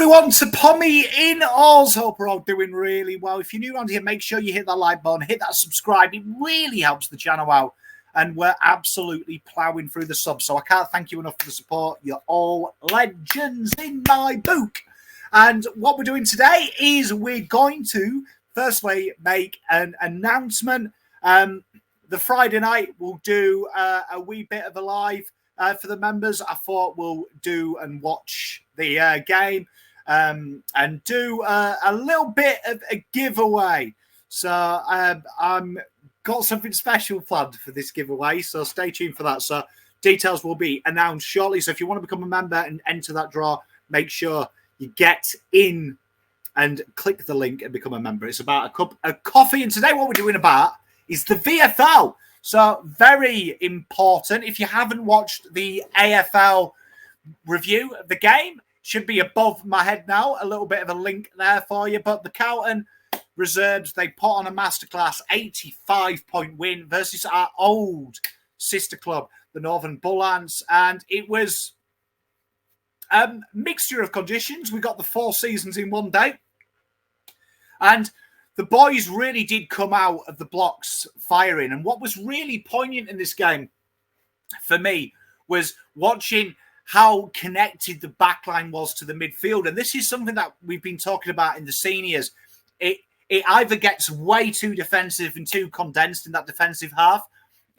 everyone to Pommy in Oz. Hope we're all doing really well. If you're new around here, make sure you hit that like button, hit that subscribe. It really helps the channel out. And we're absolutely ploughing through the subs. So I can't thank you enough for the support. You're all legends in my book. And what we're doing today is we're going to, firstly, make an announcement. The Friday night, we'll do a wee bit of a live for the members. I thought we'll do and watch the game and do a little bit of a giveaway. So I'm got something special planned for this giveaway, so stay tuned for that. So details will be announced shortly. So if you want to become a member and enter that draw, make sure you get in and click the link and become a member. It's about a cup of coffee, and today what we're doing about is the VFL. So very important. If you haven't watched the AFL review of the game, should be above my head now. A little bit of a link there for you. But the Carlton Reserves, they put on a masterclass 85-point win versus our old sister club, the Northern Bullants. And it was a mixture of conditions. We got the 4 seasons in one day. And the boys really did come out of the blocks firing. And what was really poignant in this game for me was watching how connected the backline was to the midfield. And this is something that we've been talking about in the seniors. It either gets way too defensive and too condensed in that defensive half,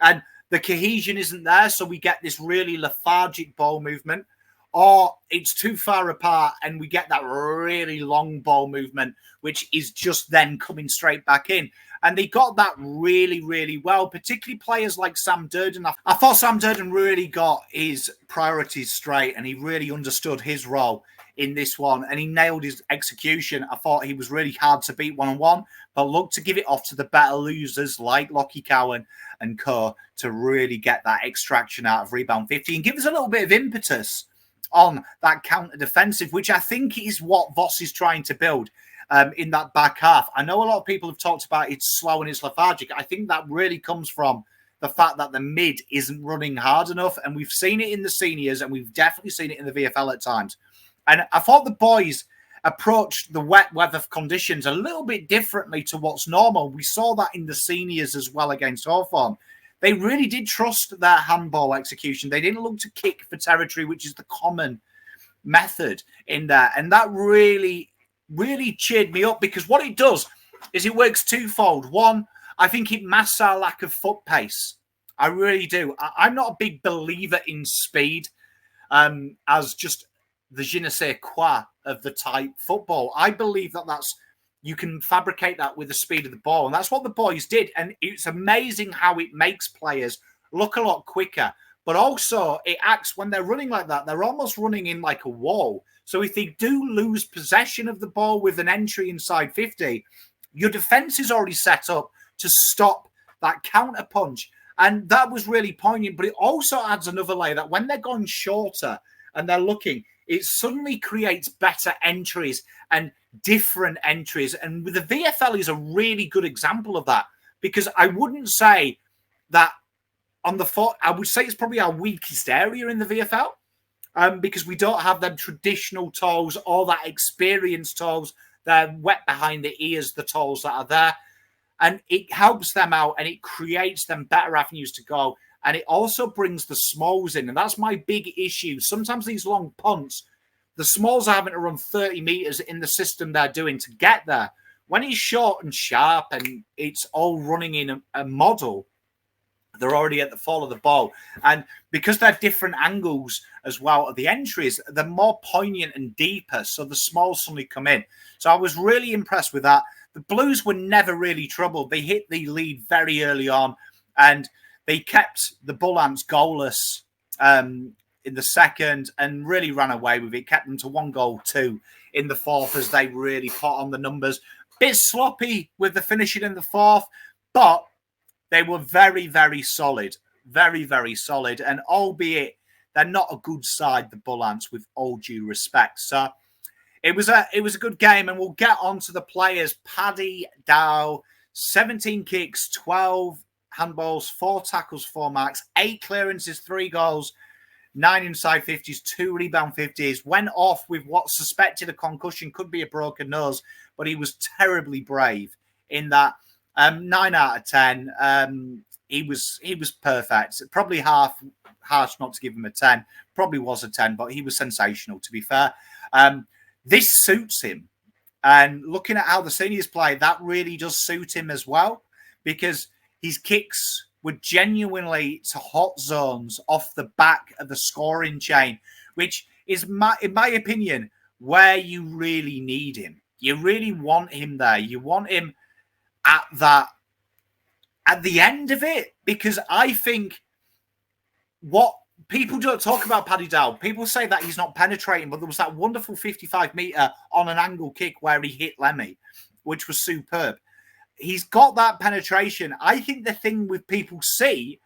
and the cohesion isn't there, so we get this really lethargic ball movement, or it's too far apart and we get that really long ball movement, which is just then coming straight back in. And they got that really, really well, particularly players like Sam Durdin. I thought Sam Durdin really got his priorities straight and he really understood his role in this one, and he nailed his execution. I thought he was really hard to beat one-on-one, but look to give it off to the better losers like Lochie Cowan and co to really get that extraction out of rebound 50 and give us a little bit of impetus on that counter-defensive, which I think is what Voss is trying to build in that back half. I know a lot of people have talked about it's slow and it's lethargic. I think that really comes from the fact that the mid isn't running hard enough, and we've seen it in the seniors and we've definitely seen it in the VFL at times. And I thought the boys approached the wet weather conditions a little bit differently to what's normal. We saw that in the seniors as well against Hawthorn. They really did trust their handball execution. They didn't look to kick for territory, which is the common method in there. And that really, really cheered me up, because what it does is it works twofold. One, I think it masks our lack of foot pace. I really do. I'm not a big believer in speed as just the je ne sais quoi of the type football. I believe that you can fabricate that with the speed of the ball. And that's what the boys did. And it's amazing how it makes players look a lot quicker. But also it acts, when they're running like that, they're almost running in like a wall. So if they do lose possession of the ball with an entry inside 50, your defense is already set up to stop that counter punch. And that was really poignant. But it also adds another layer that when they're going shorter and they're looking, it suddenly creates better entries and different entries. And with the VFL is a really good example of that, because I wouldn't say that on the foot, I would say it's probably our weakest area in the VFL, because we don't have them traditional tolls or that experienced tolls. They're wet behind the ears, the tolls that are there. And it helps them out and it creates them better avenues to go. And it also brings the smalls in. And that's my big issue. Sometimes these long punts, the smalls are having to run 30 metres in the system they're doing to get there. When it's short and sharp and it's all running in a model, they're already at the fall of the ball. And because they're different angles as well at the entries, they're more poignant and deeper. So the smalls suddenly come in. So I was really impressed with that. The Blues were never really troubled. They hit the lead very early on, and they kept the Bullants goalless in the second and really ran away with it. Kept them to 1-2 in the fourth as they really put on the numbers. Bit sloppy with the finishing in the fourth, but they were very, very solid. Very, very solid. And albeit they're not a good side, the Bullants, with all due respect. So it was a good game, and we'll get on to the players. Paddy Dow, 17 kicks, 12 handballs, 4 tackles, 4 marks, 8 clearances, 3 goals. 9 inside 50s, 2 rebound 50s, went off with what suspected a concussion, could be a broken nose, but he was terribly brave in that. 9 out of 10. He was perfect. Probably harsh not to give him a 10. Probably was a 10, but he was sensational, to be fair. This suits him. And looking at how the seniors play, that really does suit him as well, because his kicks were genuinely to hot zones off the back of the scoring chain, which is, in my opinion, where you really need him. You really want him there. You want him at the end of it, because I think what people don't talk about Paddy Dow. People say that he's not penetrating, but there was that wonderful 55-meter on an angle kick where he hit Lemmy, which was superb. He's got that penetration. I think the thing with people see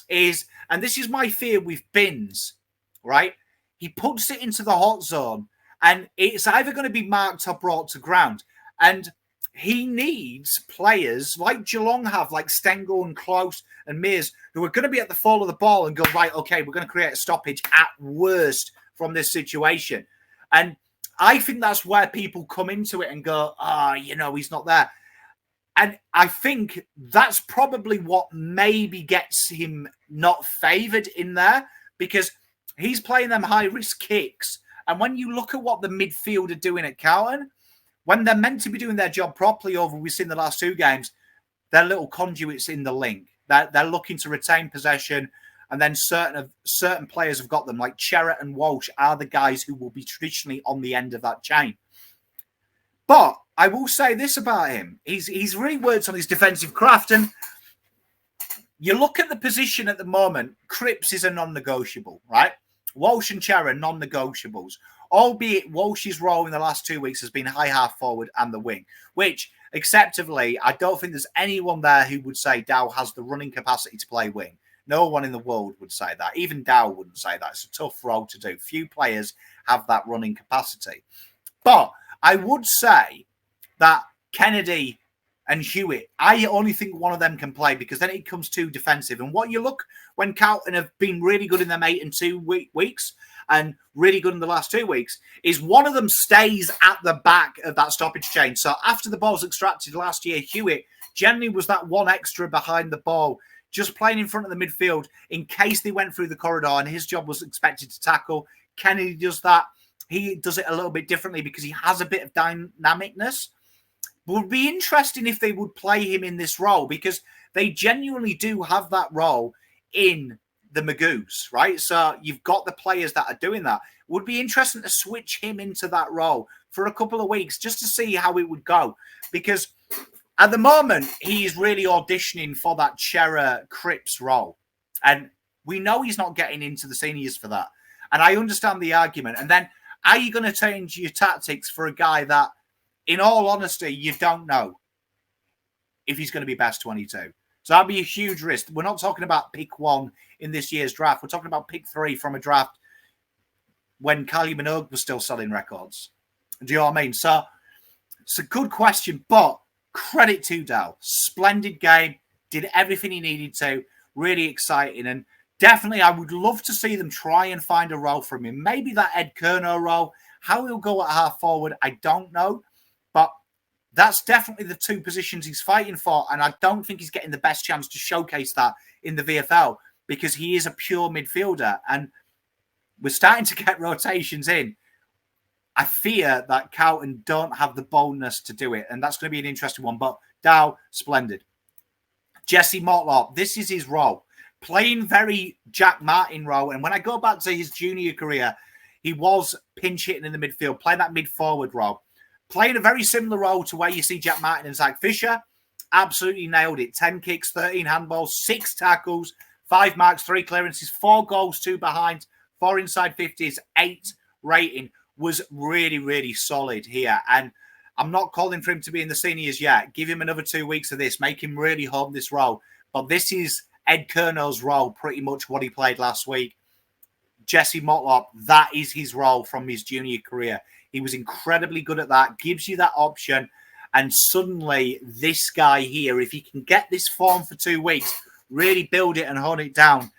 is, and this is my fear with Binns, right? He puts it into the hot zone, and it's either going to be marked or brought to ground. And he needs players like Geelong have, like Stengel and Close and Mears, who are going to be at the fall of the ball and go, right, okay, we're going to create a stoppage at worst from this situation. And I think that's where people come into it and go, he's not there. And I think that's probably what maybe gets him not favoured in there, because he's playing them high-risk kicks. And when you look at what the midfield are doing at Cowan, when they're meant to be doing their job properly over, we've seen the last 2 games, they're little conduits in the link. They're looking to retain possession, and then certain players have got them, like Cherrett and Walsh are the guys who will be traditionally on the end of that chain. But I will say this about him. He's really worked on his defensive craft, and you look at the position at the moment, Cripps is a non-negotiable, right? Walsh and Cherrett, non-negotiables. Albeit Walsh's role in the last 2 weeks has been high half forward and the wing, which, acceptably, I don't think there's anyone there who would say Dow has the running capacity to play wing. No one in the world would say that. Even Dow wouldn't say that. It's a tough role to do. Few players have that running capacity. But I would say that Kennedy and Hewitt, I only think one of them can play, because then it becomes too defensive. And what you look, when Carlton have been really good in them 8 and 2 weeks and really good in the last 2 weeks, is one of them stays at the back of that stoppage chain. So after the ball's extracted last year, Hewitt generally was that one extra behind the ball, just playing in front of the midfield in case they went through the corridor and his job was expected to tackle. Kennedy does that. He does it a little bit differently because he has a bit of dynamicness. Would be interesting if they would play him in this role, because they genuinely do have that role in the Magoos, right? So you've got the players that are doing that. Would be interesting to switch him into that role for a couple of weeks just to see how it would go, because at the moment he is really auditioning for that Cherrett Cripps role, and we know he's not getting into the seniors for that. And I understand the argument. And then are you going to change your tactics for a guy that, in all honesty, you don't know if he's going to be best 22? So that'd be a huge risk. We're not talking about pick 1 in this year's draft. We're talking about pick 3 from a draft when Kylie Minogue was still selling records. Do you know what I mean? So it's a good question, but credit to Dow. Splendid game. Did everything he needed to. Really exciting. And definitely I would love to see them try and find a role for him. Maybe that Ed Kerno role. How he'll go at half forward, I don't know. But that's definitely the 2 positions he's fighting for. And I don't think he's getting the best chance to showcase that in the VFL, because he is a pure midfielder. And we're starting to get rotations in. I fear that Carlton don't have the boldness to do it. And that's going to be an interesting one. But Dow, splendid. Jesse Motlop, this is his role. Playing very Jack Martin role. And when I go back to his junior career, he was pinch hitting in the midfield, playing that mid-forward role. Playing a very similar role to where you see Jack Martin and Zach Fisher. Absolutely nailed it. 10 kicks, 13 handballs, 6 tackles, 5 marks, 3 clearances, 4 goals, 2 behind, 4 inside 50s, 8 rating. Was really, really solid here. And I'm not calling for him to be in the seniors yet. Give him another 2 weeks of this. Make him really home this role. But this is Ed Kerno's role, pretty much what he played last week. Jesse Motlop, that is his role from his junior career. He was incredibly good at that. Gives you that option. And suddenly, this guy here, if he can get this form for 2 weeks, really build it and hone it down,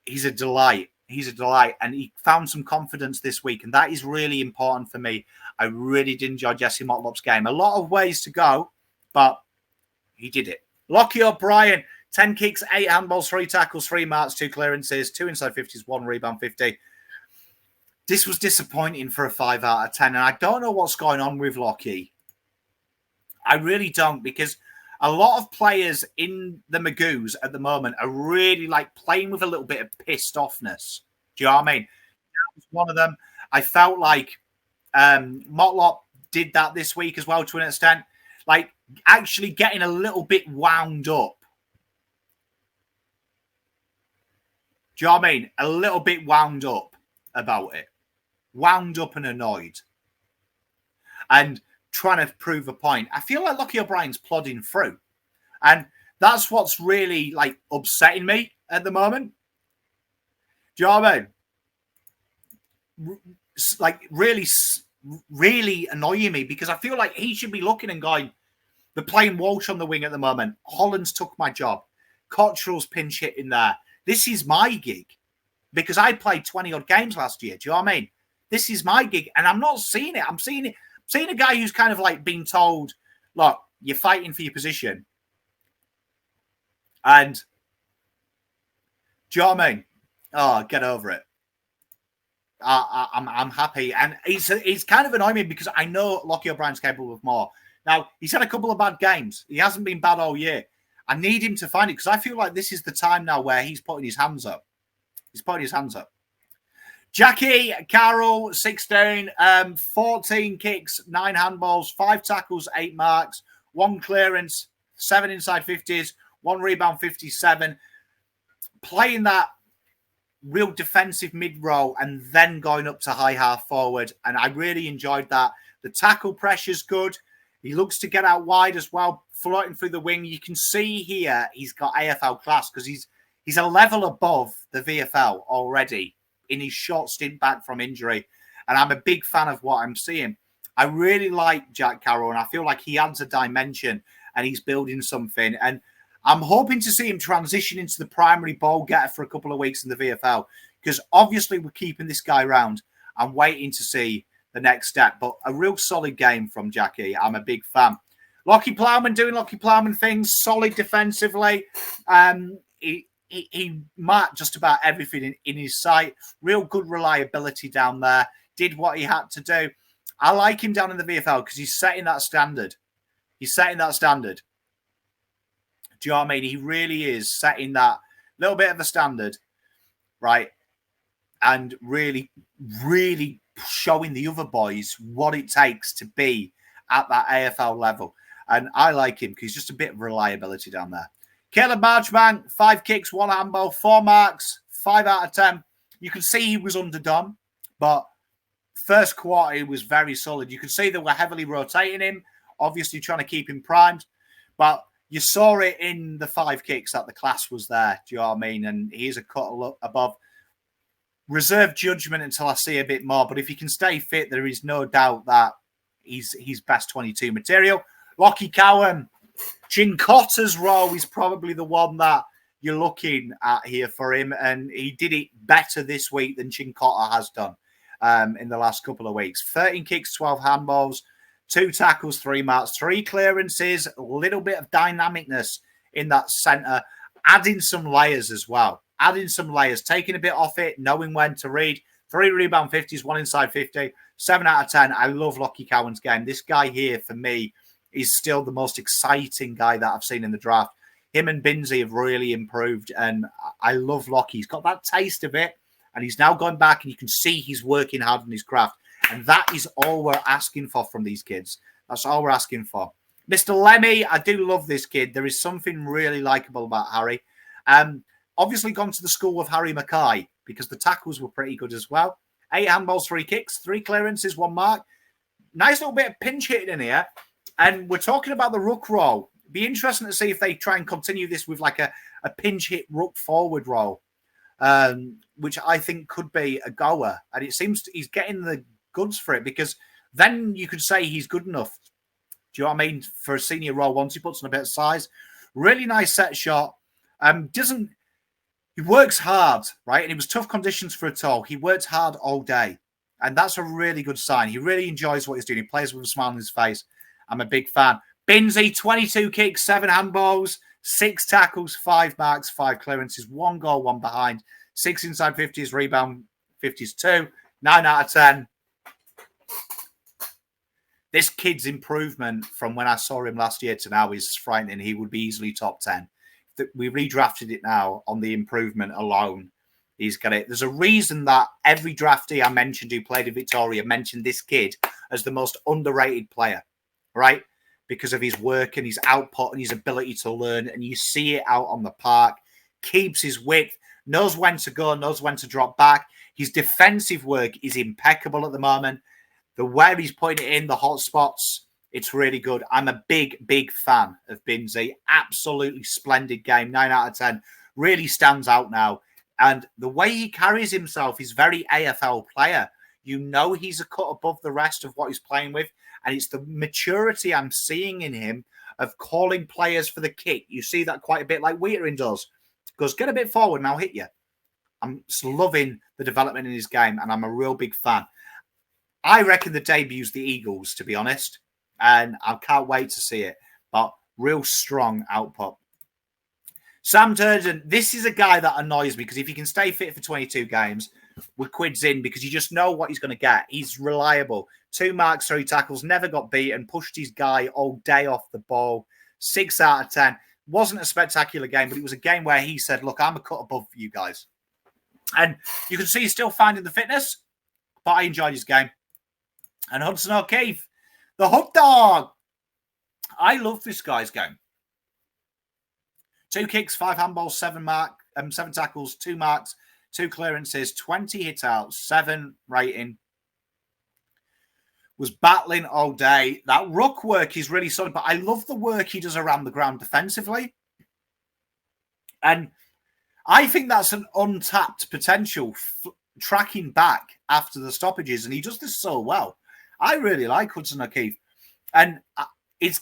he's a delight. he's a delight. And he found some confidence this week. And that is really important for me. I really did enjoy Jesse Motlop's game. A lot of ways to go, but he did it. Lochie O'Brien, 10 kicks, 8 handballs, 3 tackles, 3 marks, 2 clearances, 2 inside 50s, 1 rebound 50. This was disappointing for a 5 out of 10. And I don't know what's going on with Lochie. I really don't, because a lot of players in the Magoos at the moment are really like playing with a little bit of pissed offness. Do you know what I mean? That was one of them. I felt like Motlop did that this week as well to an extent. Like actually getting a little bit wound up. Do you know what I mean? A little bit wound up about it. Wound up and annoyed. And trying to prove a point. I feel like Lochie O'Brien's plodding through. And that's what's really like upsetting me at the moment. Do you know what I mean? Like really annoying me, because I feel like he should be looking and going, they're playing Walsh on the wing at the moment. Holland's took my job. Cottrell's pinch hitting there. This is my gig, because I played 20-odd games last year. Do you know what I mean? This is my gig, and I'm not seeing it. I'm seeing a guy who's kind of like being told, look, you're fighting for your position. And do you know what I mean? Oh, get over it. I'm happy. And it's kind of annoying me because I know Lochie O'Brien's capable of more. Now, he's had a couple of bad games. He hasn't been bad all year. I need him to find it, because I feel like this is the time now where he's putting his hands up. He's putting his hands up. Jackie Carroll, 16, 14 kicks, 9 handballs, 5 tackles, 8 marks, 1 clearance, 7 inside 50s, 1 rebound 57. Playing that real defensive mid-row and then going up to high half forward. And I really enjoyed that. The tackle pressure's good. He looks to get out wide as well, floating through the wing. You can see here he's got AFL class, because he's a level above the VFL already in his short stint back from injury. And I'm a big fan of what I'm seeing. I really like Jack Carroll, and I feel like he adds a dimension and he's building something. And I'm hoping to see him transition into the primary ball getter for a couple of weeks in the VFL, because obviously we're keeping this guy around. I'm waiting to see the next step, but a real solid game from Jackie. I'm a big fan. Lochie Plowman doing Lochie Plowman things, solid defensively. He marked just about everything in his sight. Real good reliability down there. Did what he had to do. I like him down in the VFL because he's setting that standard. He's setting that standard. Do you know what I mean? He really is setting that little bit of a standard, right? And really, really showing the other boys what it takes to be at that AFL level. And I like him because he's just a bit of reliability down there. Caleb Marchbank, 5 kicks, 1 handball, 4 marks, 5 out of 10. You can see he was underdone, but first quarter he was very solid. You can see they were heavily rotating him, obviously trying to keep him primed, but you saw it in the 5 kicks that the class was there. Do you know what I mean? And he's a cut above. Reserve judgment until I see a bit more, but if he can stay fit, there is no doubt that he's best 22 material. Lochie Cowan, Chincotta's role is probably the one that you're looking at here for him, and he did it better this week than Chincotta has done in the last couple of weeks. 13 kicks, 12 handballs, 2 tackles, 3 marks, 3 clearances, a little bit of dynamicness in that centre, adding some layers as well. Adding some layers, taking a bit off it, knowing when to read. 3 rebound 50s, 1 inside 50, 7 out of 10. I love Lochie Cowan's game. This guy here, for me, is still the most exciting guy that I've seen in the draft. Him and Binnsy have really improved, and I love Lochie. He's got that taste of it, and he's now going back, and you can see he's working hard on his craft. And that is all we're asking for from these kids. That's all we're asking for. Mr. Lemmy, I do love this kid. There is something really likable about Harry. Obviously gone to the school of Harry Mackay because the tackles were pretty good as well. 8 handballs, 3 kicks, 3 clearances, 1 mark. Nice little bit of pinch hitting in here. And we're talking about the ruck roll. Be interesting to see if they try and continue this with like a pinch hit ruck forward roll, which I think could be a goer. And it seems he's getting the goods for it, because then you could say he's good enough. Do you know what I mean? For a senior role, once he puts on a bit of size. Really nice set shot. He works hard, right? And it was tough conditions for it all. He worked hard all day. And that's a really good sign. He really enjoys what he's doing. He plays with a smile on his face. I'm a big fan. Binnsy, 22 kicks, 7 handballs, 6 tackles, 5 marks, 5 clearances, 1 goal, 1 behind, 6 inside 50s, rebound 50s 2, 9 out of 10. This kid's improvement from when I saw him last year to now is frightening. He would be easily top 10. We redrafted it now on the improvement alone. He's got it. There's a reason that every draftee I mentioned who played in Victoria mentioned this kid as the most underrated player, right? Because of his work and his output and his ability to learn. And you see it out on the park. Keeps his width, knows when to go, knows when to drop back. His defensive work is impeccable at the moment. The way he's putting it in, the hot spots, it's really good. I'm a big, big fan of Binnsy. Absolutely splendid game. 9 out of 10. Really stands out now. And the way he carries himself is very AFL player. You know he's a cut above the rest of what he's playing with. And it's the maturity I'm seeing in him of calling players for the kick. You see that quite a bit like Wheaterin does. Goes, get a bit forward and I'll hit you. I'm just loving the development in his game, and I'm a real big fan. I reckon the debut's the Eagles, to be honest. And I can't wait to see it. But real strong output. Sam Durdin, this is a guy that annoys me because if he can stay fit for 22 games, we're quids in because you just know what he's going to get. He's reliable. 2 marks, 3 tackles, never got beaten, pushed his guy all day off the ball. 6 out of 10. Wasn't a spectacular game, but it was a game where he said, look, I'm a cut above you guys. And you can see he's still finding the fitness, but I enjoyed his game. And Hudson O'Keefe, the hook dog. I love this guy's game. 2 kicks, 5 handballs, 7 tackles, 2 marks, 2 clearances, 20 hit outs, 7 rating. Was battling all day. That ruck work is really solid, but I love the work he does around the ground defensively. And I think that's an untapped potential tracking back after the stoppages, and he does this so well. I really like Hudson O'Keefe. And it's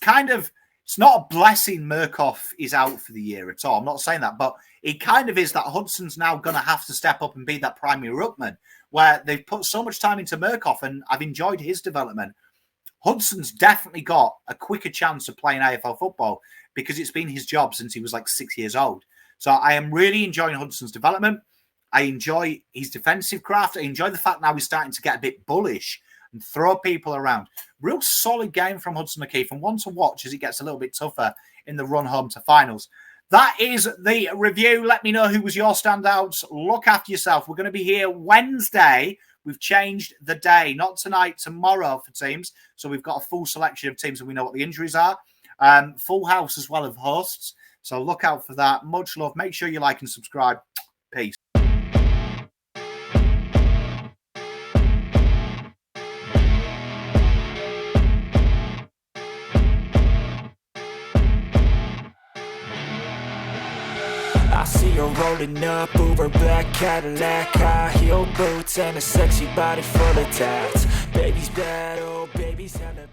not a blessing Murkoff is out for the year at all. I'm not saying that, but it kind of is that Hudson's now going to have to step up and be that primary ruckman, where they've put so much time into Murkoff, and I've enjoyed his development. Hudson's definitely got a quicker chance of playing AFL football because it's been his job since he was like 6 years old. So I am really enjoying Hudson's development. I enjoy his defensive craft. I enjoy the fact now he's starting to get a bit bullish and throw people around. Real solid game from Hudson O'Keefe, and one to watch as it gets a little bit tougher in the run home to finals. That is the review. Let me know who was your standouts. Look after yourself. We're going to be here Wednesday. We've changed the day. Not tonight, tomorrow for teams. So we've got a full selection of teams and we know what the injuries are. Full house as well of hosts. So look out for that. Much love. Make sure you like and subscribe. Peace. I see her rolling up, Uber black Cadillac, high heel boots and a sexy body full of tats. Baby's bad, oh baby's hella